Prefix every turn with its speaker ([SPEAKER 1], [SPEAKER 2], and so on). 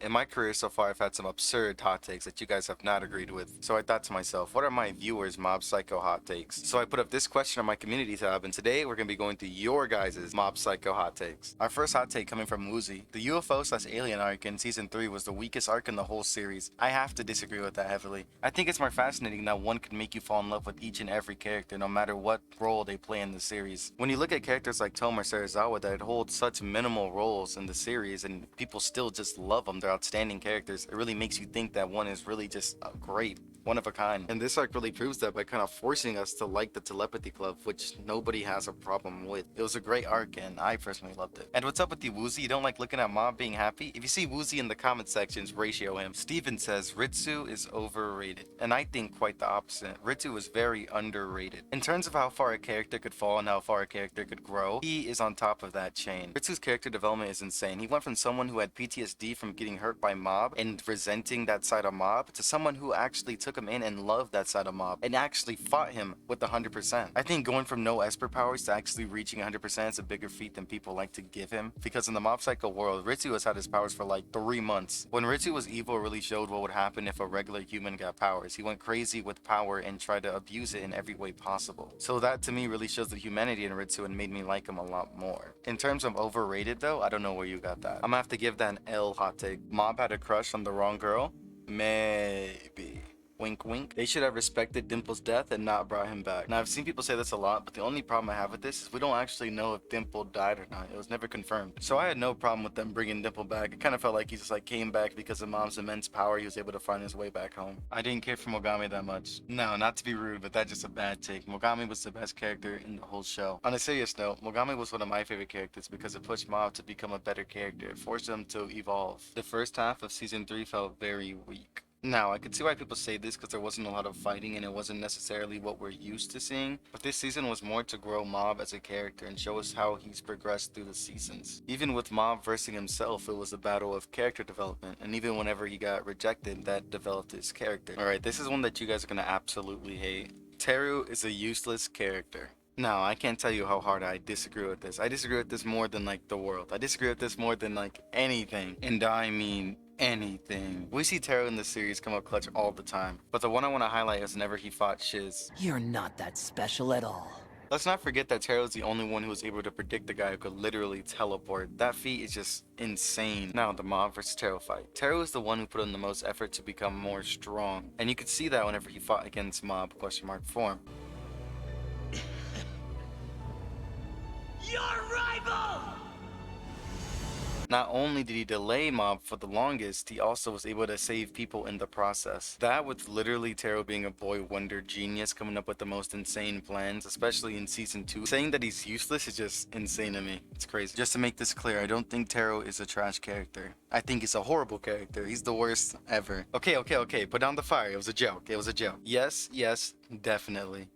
[SPEAKER 1] In my career so far, I've had some absurd hot takes that you guys have not agreed with. So I thought to myself, what are my viewers' Mob Psycho hot takes? So I put up this question on my community tab, and today we're going to be going through your guys' Mob Psycho hot takes. Our first hot take coming from Woozy. The UFO/alien arc in season 3 was the weakest arc in the whole series. I have to disagree with that heavily. I think it's more fascinating that one can make you fall in love with each and every character, no matter what role they play in the series. When you look at characters like Tom or Serizawa that hold such minimal roles in the series and people still just love them, they're outstanding characters, it really makes you think that one is really just great, one of a kind. And this arc really proves that by kind of forcing us to like the Telepathy Club, which nobody has a problem with. It was a great arc and I personally loved it. And what's up with you, Woozy? You don't like looking at Mob being happy? If you see Woozy in the comment sections, ratio him. Steven says Ritsu is overrated, and I think quite the opposite. Ritsu is very underrated. In terms of how far a character could fall and how far a character could grow, he is on top of that chain. Ritsu's character development is insane. He went from someone who had PTSD from getting hurt by Mob and resenting that side of Mob to someone who actually took him in and loved that side of Mob and actually fought him with 100%. I think going from no Esper powers to actually reaching 100% is a bigger feat than people like to give him, because in the Mob Psycho world, Ritsu has had his powers for like 3 months. When Ritsu was evil, it really showed what would happen if a regular human got powers. He went crazy with power and tried to abuse it in every way possible. So that to me really shows the humanity in Ritsu and made me like him a lot more. In terms of overrated though, I don't know where you got that. I'm gonna have to give that an L hot take. Mob had a crush on the wrong girl? Maybe. Wink wink. They should have respected Dimple's death and not brought him back. Now I've seen people say this a lot, but the only problem I have with this is we don't actually know if Dimple died or not. It was never confirmed. So I had no problem with them bringing Dimple back. It kind of felt like he just like came back because of Mom's immense power. He was able to find his way back home. I didn't care for Mogami that much. No, not to be rude, but that's just a bad take. Mogami was the best character in the whole show. On a serious note, Mogami was one of my favorite characters because it pushed Mob to become a better character. It forced him to evolve. The first half of season 3 felt very weak. Now, I could see why people say this because there wasn't a lot of fighting and it wasn't necessarily what we're used to seeing, but this season was more to grow Mob as a character and show us how he's progressed through the seasons. Even with Mob versing himself, it was a battle of character development, and even whenever he got rejected, that developed his character. Alright, this is one that you guys are gonna absolutely hate. Teru is a useless character. Now, I can't tell you how hard I disagree with this. I disagree with this more than like the world. I disagree with this more than like anything. And I mean anything. We see Teru in this series come up clutch all the time, but the one I want to highlight is whenever he fought Shiz.
[SPEAKER 2] You're not that special at all.
[SPEAKER 1] Let's not forget that Teru is the only one who was able to predict the guy who could literally teleport. That feat is just insane. Now, the Mob versus Teru fight. Teru is the one who put in the most effort to become more strong, and you could see that whenever he fought against Mob form.
[SPEAKER 2] Your rival!
[SPEAKER 1] Not only did he delay Mob for the longest, he also was able to save people in the process. That, with literally Teru being a boy wonder genius coming up with the most insane plans, especially in season 2. Saying that he's useless is just insane to me. It's crazy. Just to make this clear, I don't think Teru is a trash character. I think he's a horrible character. He's the worst ever. Okay, put down the fire. It was a joke. It was a joke. Yes, definitely.